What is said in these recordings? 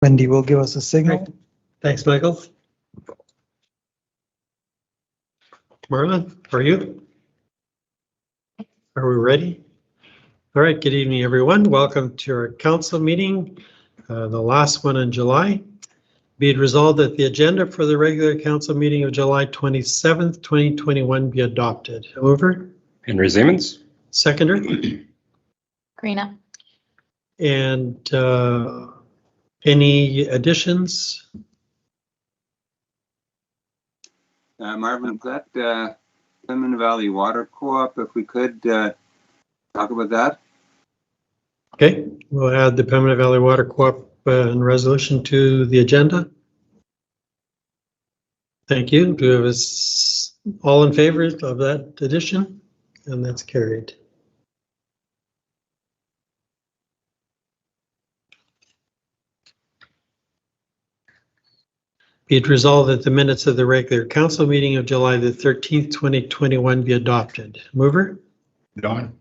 Wendy will give us a signal. Great. Thanks, Michael. Marlon, are you? Are we ready? All right, good evening, everyone. Welcome to our council meeting, the last one in July. Be it resolved that the agenda for the regular council meeting of July 27th, 2021 be adopted. Mover? Henry Siemens. Seconder? Karina. And any additions? Marvin, that Pembina Valley Water Co-op, if we could talk about that. Okay, we'll add the Pembina Valley Water Co-op and resolution to the agenda. Thank you. Do we have all in favor of that addition? And that's carried. Be it resolved that the minutes of the regular council meeting of July the 13th, 2021 be adopted. Mover? Don.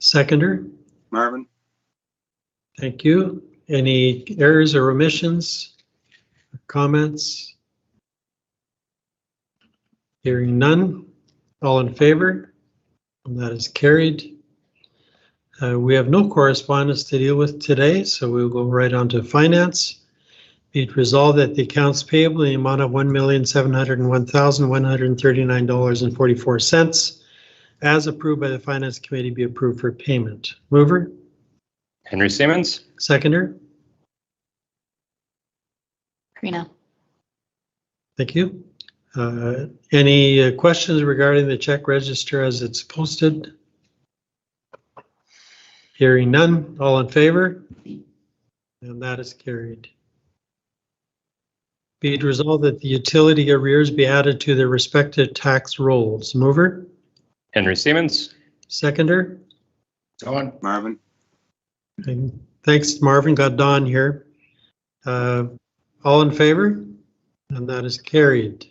Seconder? Marvin? Thank you. Any errors or omissions? Comments? Hearing none. All in favor? And that is carried. We have no correspondence to deal with today, so we'll go right on to finance. Be it resolved that the accounts payable in the amount of $1,701,139.44 as approved by the Finance Committee be approved for payment. Mover? Henry Siemens. Seconder? Karina. Thank you. Any questions regarding the check register as it's posted? Hearing none. All in favor? And that is carried. Be it resolved that the utility arrears be added to their respective tax rolls. Mover? Henry Siemens. Seconder? Don. Marvin? Thanks, Marvin. Got Don here. All in favor? And that is carried.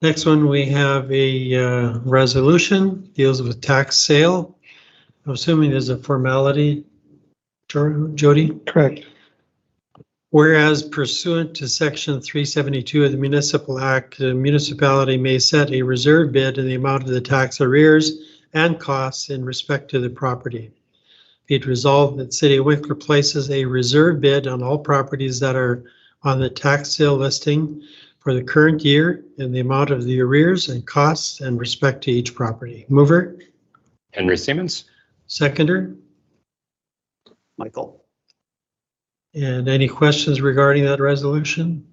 Next one, we have a resolution, deals with tax sale. I'm assuming there's a formality, Jody? Correct. Whereas pursuant to section 372 of the Municipal Act, the municipality may set a reserve bid in the amount of the tax arrears and costs in respect to the property. Be it resolved that City of Winkler places a reserve bid on all properties that are on the tax sale listing for the current year in the amount of the arrears and costs in respect to each property. Mover? Henry Siemens. Seconder? Michael. And any questions regarding that resolution?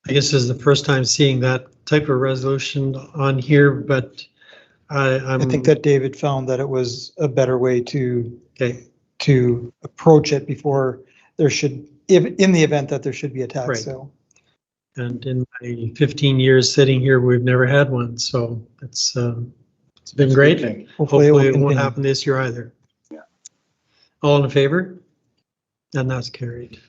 I guess this is the first time seeing that type of resolution on here, but I think that David found that it was a better way to okay. approach it before there should, if in the event that there should be a tax Right. sale. And in my 15 years sitting here, we've never had one, so it's been great. Hopefully it won't continue. happen this year either. Yeah. All in favor? And that's carried.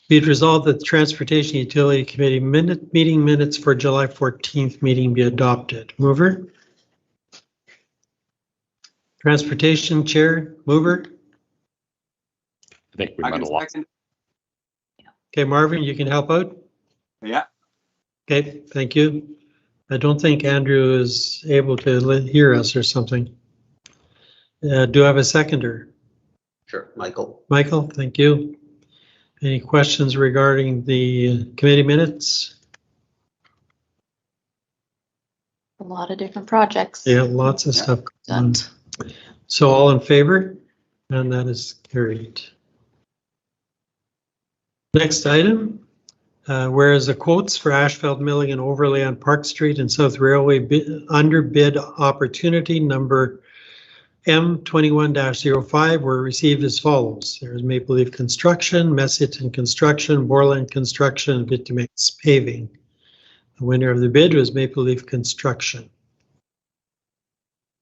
Be it resolved that the Transportation Utility Committee meeting minutes for July 14th meeting be adopted. Mover? Transportation Chair, Mover? I think we I might can have lost. second. Okay, Marvin, you can help out? Yeah. Okay, thank you. I don't think Andrew is able to hear us or something. Do I have a seconder? Sure, Michael. Michael, thank you. Any questions regarding the committee minutes? A lot of different projects. Yeah, lots of stuff. going on. Done. So all in favor? And that is carried. Next item, whereas the quotes for asphalt milling and overlay on Park Street and South Railway under bid opportunity number M21-05 were received as follows. There's Maple Leaf Construction, Messington Construction, Borland Construction, and Vitamix Paving. The winner of the bid was Maple Leaf Construction.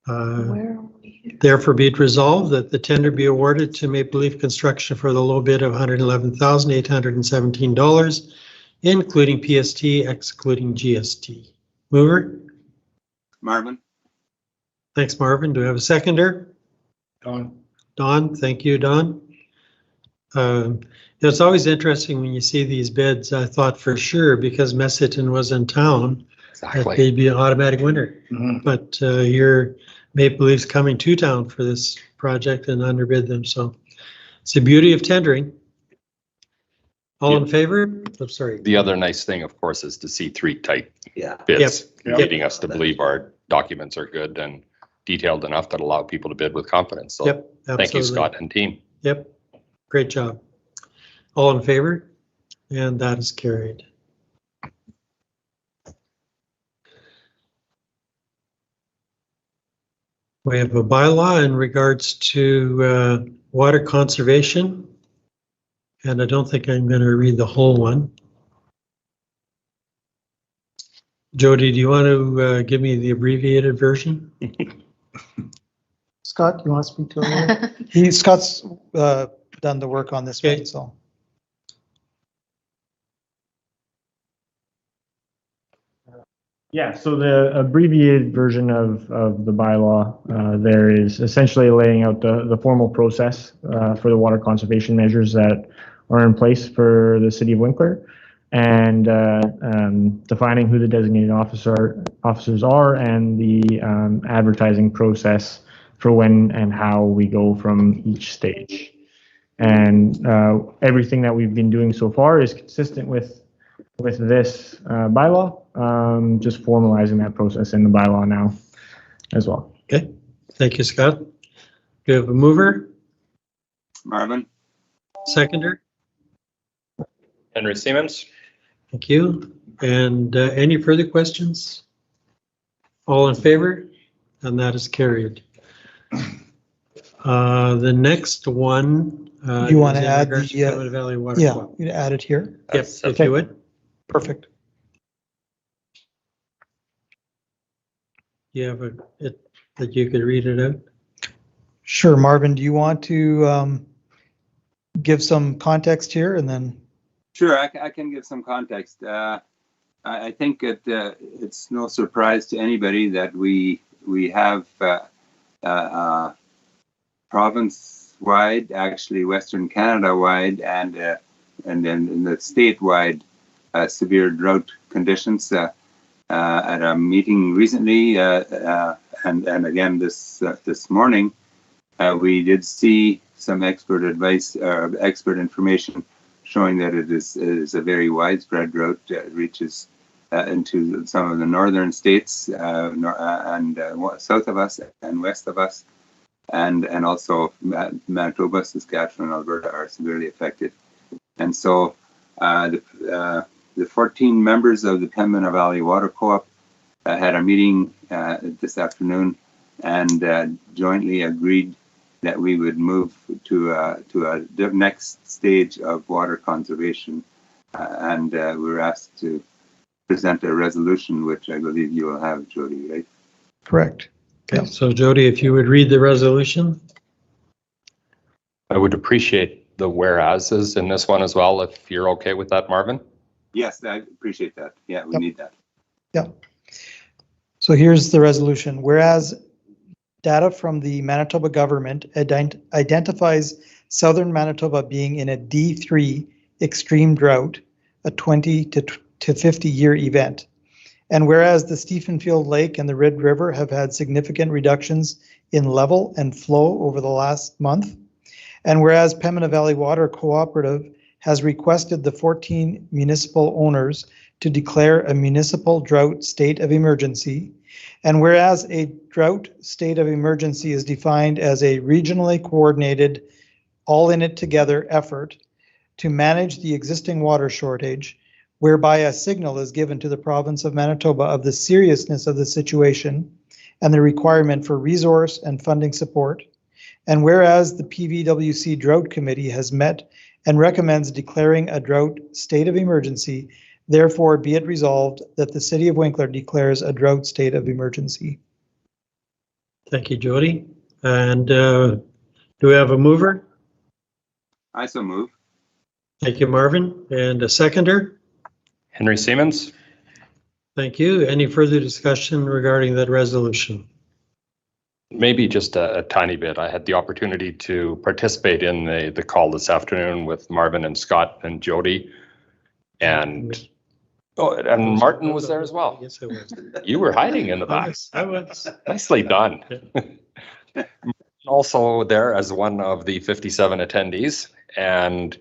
Where are we here? Therefore be it resolved that the tender be awarded to Maple Leaf Construction for the low bid of $111,817, including PST, excluding GST. Mover? Marvin? Thanks, Marvin. Do we have a seconder? Don. Don, thank you, Don. It's always interesting when you see these bids. I thought for sure, because Messiton was in town, that Exactly. they'd be an automatic winner. Mhm. But here, Maple Leaf's coming to town for this project and underbid them. So it's the beauty of tendering. All in favor? I'm sorry. The other nice thing, of course, is to see three tight Yeah. bids, Yep. leading us to believe our documents are good and detailed enough that allow people to bid with confidence. So Yep, thank you, absolutely. Scott and team. Yep, great job. All in favor? And that is carried. We have a bylaw in regards to water conservation. And I don't think I'm going to read the whole one. Jody, do you want to give me the abbreviated version? Scott, you want to speak to it? Scott's done the work on this Okay. one, so. Yeah, so the abbreviated version of the bylaw there is essentially laying out the formal process for the water conservation measures that are in place for the city of Winkler, and defining who the designated officers are, and the advertising process for when and how we go from each stage. And everything that we've been doing so far is consistent with this bylaw, just formalizing that process in the bylaw now as well. Okay, thank you, Scott. Do you have a mover, Marvin? seconder? Henry Siemens. Thank you. And any further questions? All in favor? And that is carried. The next one. You want is to in add regards the, to Pembina Valley Water Yeah, Co-op. you add it here. Yep, if you would. Perfect. You have it that you could read it out? Sure, Marvin, do you want to give some context here and then? Sure, I can give some context. I think it's no surprise to anybody that we have province-wide, actually Western Canada-wide, and then in the statewide severe drought conditions. At a meeting recently, and again this morning, we did see some expert advice, expert information showing that it is a very widespread drought. It reaches into some of the northern states and south of us and west of us, and also Manitoba, Saskatchewan, Alberta are severely affected. And so the 14 members of the Pembina Valley Water Co-op had a meeting this afternoon and jointly agreed that we would move to a next stage of water conservation, and we were asked to present a resolution, which I believe you will have, Jody, right? Correct. Okay, so Jody, if you would read the resolution. I would appreciate the whereases in this one as well, if you're okay with that, Marvin. Yes, I appreciate that. Yeah, we need that. Yep. So here's the resolution. Whereas data from the Manitoba government identifies southern Manitoba being in a D3 extreme drought, a 20 to 50 year event. And whereas the Stephenfield Lake and the Red River have had significant reductions in level and flow over the last month. And whereas Pembina Valley Water Cooperative has requested the 14 municipal owners to declare a municipal drought state of emergency. And whereas a drought state of emergency is defined as a regionally coordinated, all in it together effort to manage the existing water shortage, whereby a signal is given to the province of Manitoba of the seriousness of the situation and the requirement for resource and funding support. And whereas the PVWC Drought Committee has met and recommends declaring a drought state of emergency, therefore be it resolved that the City of Winkler declares a drought state of emergency. Thank you, Jody. And do we have a mover? I so move. Thank you, Marvin. And a seconder? Henry Siemens. Thank you. Any further discussion regarding that resolution? Maybe just a tiny bit. I had the opportunity to participate in the call this afternoon with Marvin and Scott and Jody, and Martin was there as well. Yes, I was. You were hiding in the back. I was. Nicely done. Also there as one of the 57 attendees, and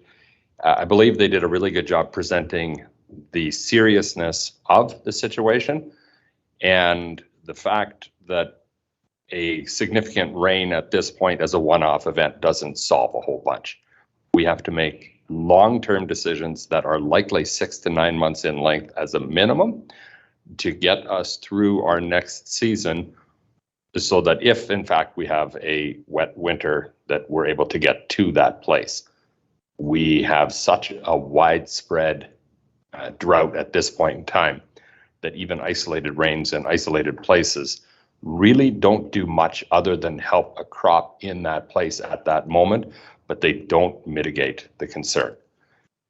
I believe they did a really good job presenting the seriousness of the situation and the fact that a significant rain at this point as a one-off event doesn't solve a whole bunch. We have to make long-term decisions that are likely 6 to 9 months in length as a minimum to get us through our next season, so that if in fact we have a wet winter, that we're able to get to that place. We have such a widespread drought at this point in time that even isolated rains in isolated places really don't do much other than help a crop in that place at that moment, but they don't mitigate the concern.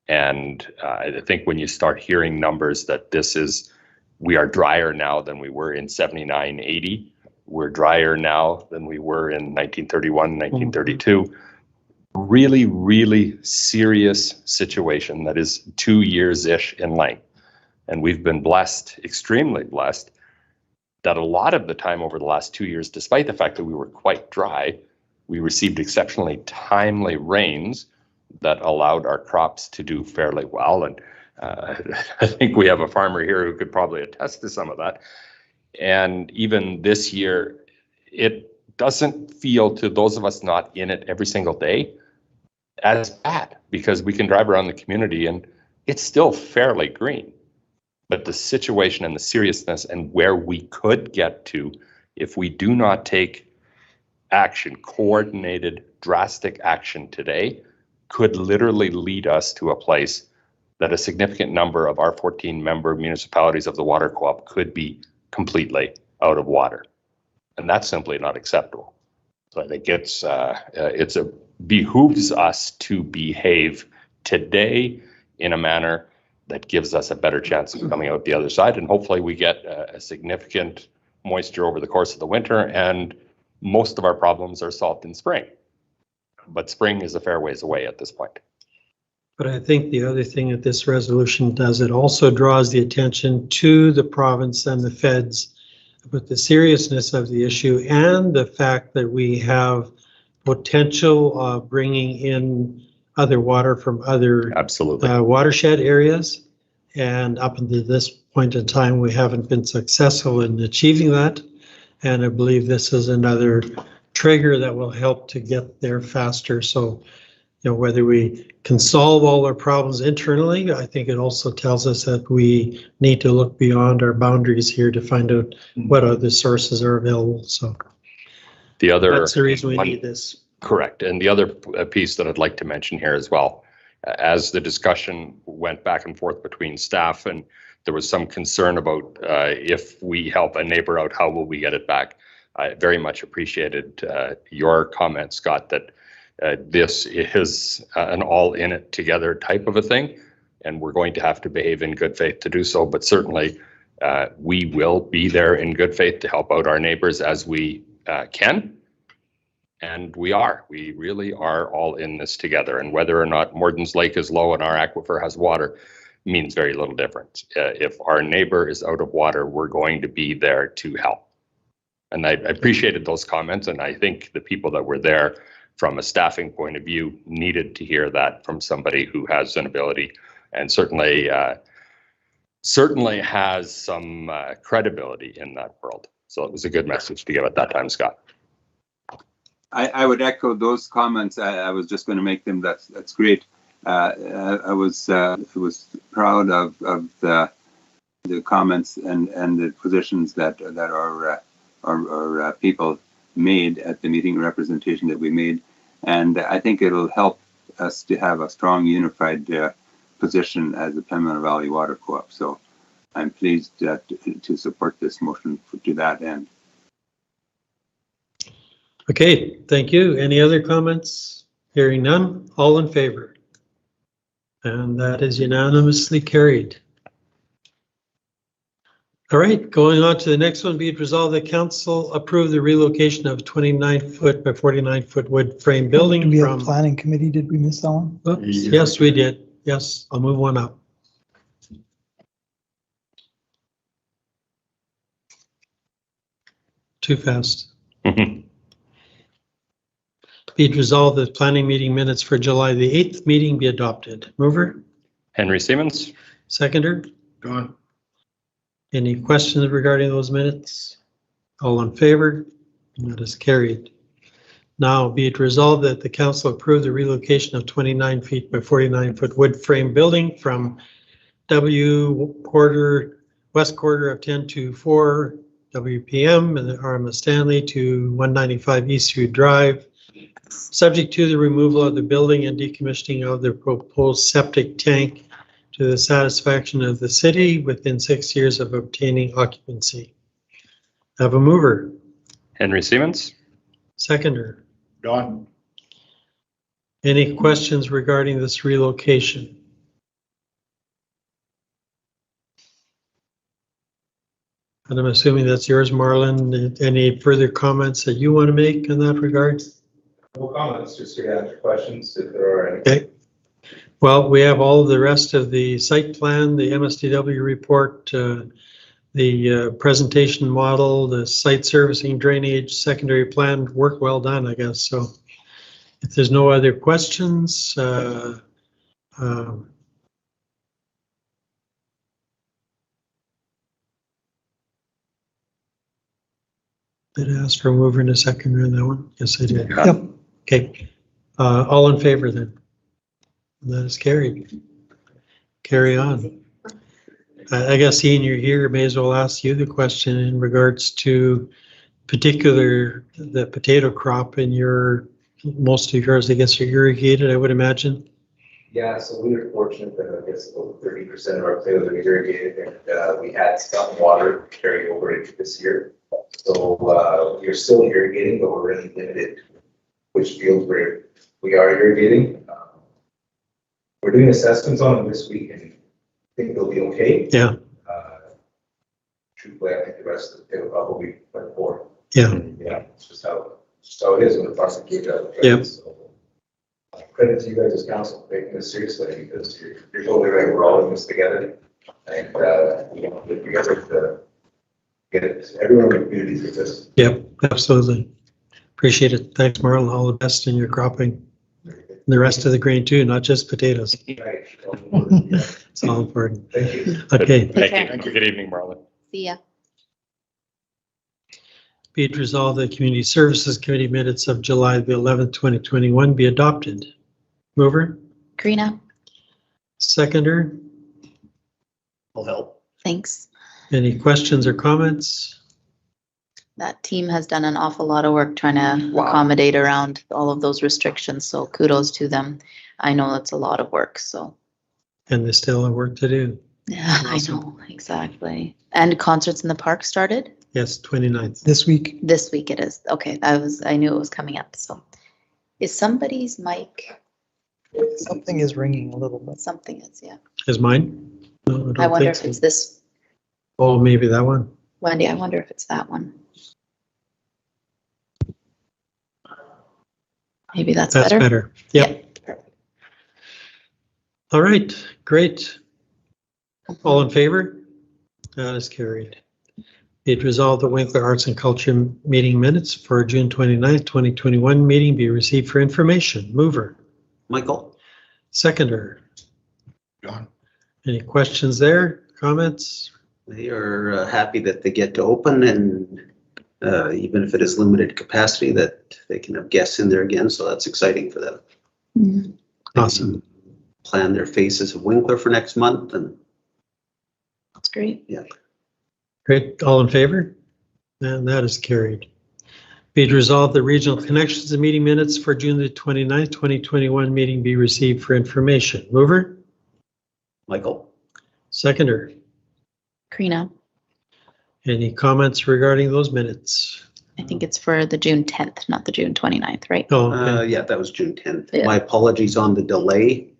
And I think when you start hearing numbers that we are drier now than we were in 79, 80, we're drier now than we were in 1931, 1932, really, really serious situation that is 2 years-ish in length. And we've been blessed, extremely blessed, that a lot of the time over the last 2 years, despite the fact that we were quite dry, we received exceptionally timely rains that allowed our crops to do fairly well. And I think we have a farmer here who could probably attest to some of that. And even this year, it doesn't feel, to those of us not in it every single day, as bad, because we can drive around the community and it's still fairly green. But the situation and the seriousness and where we could get to if we do not take action, coordinated, drastic action today, could literally lead us to a place that a significant number of our 14 member municipalities of the water co-op could be completely out of water. And that's simply not acceptable. So I think it behooves us to behave today in a manner that gives us a better chance of coming out the other side. And hopefully we get a significant moisture over the course of the winter, and most of our problems are solved in spring. But spring is a fair ways away at this point. But I think the other thing that this resolution does, it also draws the attention to the province and the feds about the seriousness of the issue and the fact that we have potential of bringing in other water from other watershed areas. And up until this point in time, we haven't been successful in achieving that. And I believe this is another trigger that will help to get there faster. So, you know, whether we can solve all our problems internally, I think it also tells us that we need to look beyond our boundaries here to find out what other sources are available. So that's the reason we need this. Correct. And the other piece that I'd like to mention here as well, as the discussion went back and forth between staff, and there was some concern about if we help a neighbor out, how will we get it back? I very much appreciated your comment, Scott, that this is an all in it together type of a thing, and we're going to have to behave in good faith to do so. But certainly we will be there in good faith to help out our neighbors as we can. And we really are all in this together. And whether or not Morden's Lake is low and our aquifer has water means very little difference. If our neighbor is out of water, we're going to be there to help. And I appreciated those comments. And I think the people that were there from a staffing point of view needed to hear that from somebody who has an ability and certainly has some credibility in that world. So it was a good message to give at that time, Scott. I would echo those comments. I was just going to make them. That's great. I was proud of the comments and the positions that our people made at the meeting, representation that we made, and I think it'll help us to have a strong, unified position as the Pembina Valley Water Co-op. So I'm pleased to support this motion to that end. Okay, thank you. Any other comments? Hearing none, all in favor? And that is unanimously carried. All right, going on to the next one, be it resolved that council approve the relocation of 29-foot by 49-foot wood frame Do building we have from. planning committee? Did we miss that one? Oops, yes, we did. Yes, I'll move one up. Too fast. Be it resolved that planning meeting minutes for July the 8th meeting be adopted. Mover, Henry Siemens. seconder. Gone. Any questions regarding those minutes? All in favor? That is carried. Now be it resolved that the council approve the relocation of 29 feet by 49-foot wood frame building from west quarter of 1024 WPM and the RMS Stanley to 195 Eastview Drive, subject to the removal of the building and decommissioning of the proposed septic tank to the satisfaction of the city within 6 years of obtaining occupancy. Have a mover, Henry Siemens. seconder. Gone. Any questions regarding this relocation? And I'm assuming that's yours, Marlon. Any further comments that you want to make in that regard? No comments, just here to answer questions if there are any. Okay. Well, we have all of the rest of the site plan, the MSDW report, the presentation model, the site servicing, drainage, secondary plan, work well done, I guess. So if there's no other questions, did I ask for a mover and a seconder in that one? Yes, I did. Yep. Okay. All in favor then? That is carried. Carry on. I guess, Ian, you're here, may as well ask you the question in regards to the potato crop in most of yours, I guess, are irrigated, I would imagine. Yeah, so we were fortunate that I guess about 30% of our potatoes are irrigated, and we had some water carry over into this year. So we're still irrigating, but we're really limited which fields we are irrigating. We're doing assessments on them this week, and I think they'll be okay. Yeah. Truthfully, I think the rest of the potato crop will be quite poor. Yeah. Yeah, it's just how it is when the prosecute out. Yep. So, credit to you guys as council for taking this seriously, because you're totally right. We're all in this together, and we want to live together to get it. Everyone in the community through this. Yep, absolutely. Appreciate it. Thanks, Marlon. All the best in your cropping. And the rest of the grain too, not just potatoes. Right. It's all important. Thank you. Okay. Thank you. Good evening, Marlon. See ya. Be it resolved that Community Services Committee minutes of July the 11th, 2021 be adopted. Mover, Karina, seconder. Will help. thanks. Any questions or comments? That team has done an awful lot of work trying to accommodate around all of those restrictions, so kudos to them. I know that's a lot of work, so. And they still have work to do. Yeah, Awesome. I know, exactly. And concerts in the park started? Yes, 29th. This week? This week it is. Okay, I knew it was coming up, so. Is somebody's mic, Something is ringing a little bit. something is, yeah. Is mine? No, I don't wonder think if so. it's this, Oh, maybe that one. Wendy, I wonder if it's that one. Maybe that's That's better. better. Yep. Perfect. All right, great. All in favor? That is carried. It resolved the Winkler Arts and Culture meeting minutes for June 29th, 2021 meeting be received for information. Mover, Michael. seconder. Gone. Any questions there? Comments? They are happy that they get to open, and even if it is limited capacity, that they can have guests in there again. So that's exciting for them. Mhm. They Awesome. can plan their faces of Winkler for next month, and That's great. Great. All in favor? And that is carried. Be it resolved the Regional Connections and meeting minutes for June the 29th, 2021 meeting be received for information. Mover, Michael. seconder. Karina, Any comments regarding those minutes? I think it's for the June 10th, not the June 29th, right? Oh, okay. Yeah, that was June 10th. Yeah. My apologies on the delay.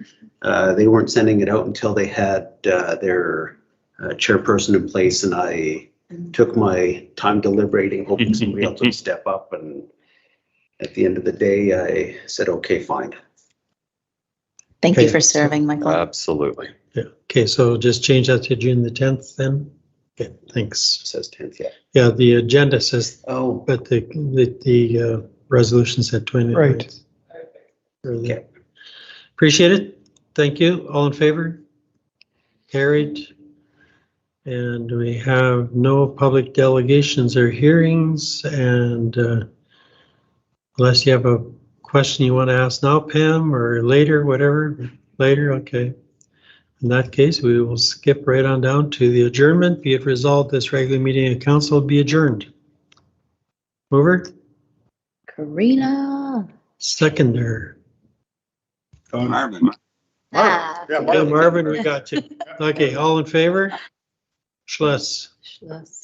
They weren't sending it out until they had their chairperson in place, and I took my time deliberating, hoping somebody else would step up. And at the end of the day, I said, okay, fine. Thank you Okay. for serving, Michael. Absolutely. Yeah, okay, so just change that to June the 10th then? Okay, thanks. It says 10th, yeah. Yeah, the agenda says, Oh, but the resolution said 20. Right. okay. Appreciate it. Thank you. All in favor? Carried. And we have no public delegations or hearings, and unless you have a question you want to ask now, Pam, or later, whatever, later, okay. In that case, we will skip right on down to the adjournment. Be it resolved, this regular meeting of council be adjourned. Mover, Karina. seconder. Marvin. Ah, Yeah, Okay, Marvin, we got you. Okay, all in favor? Schluss. Schluss.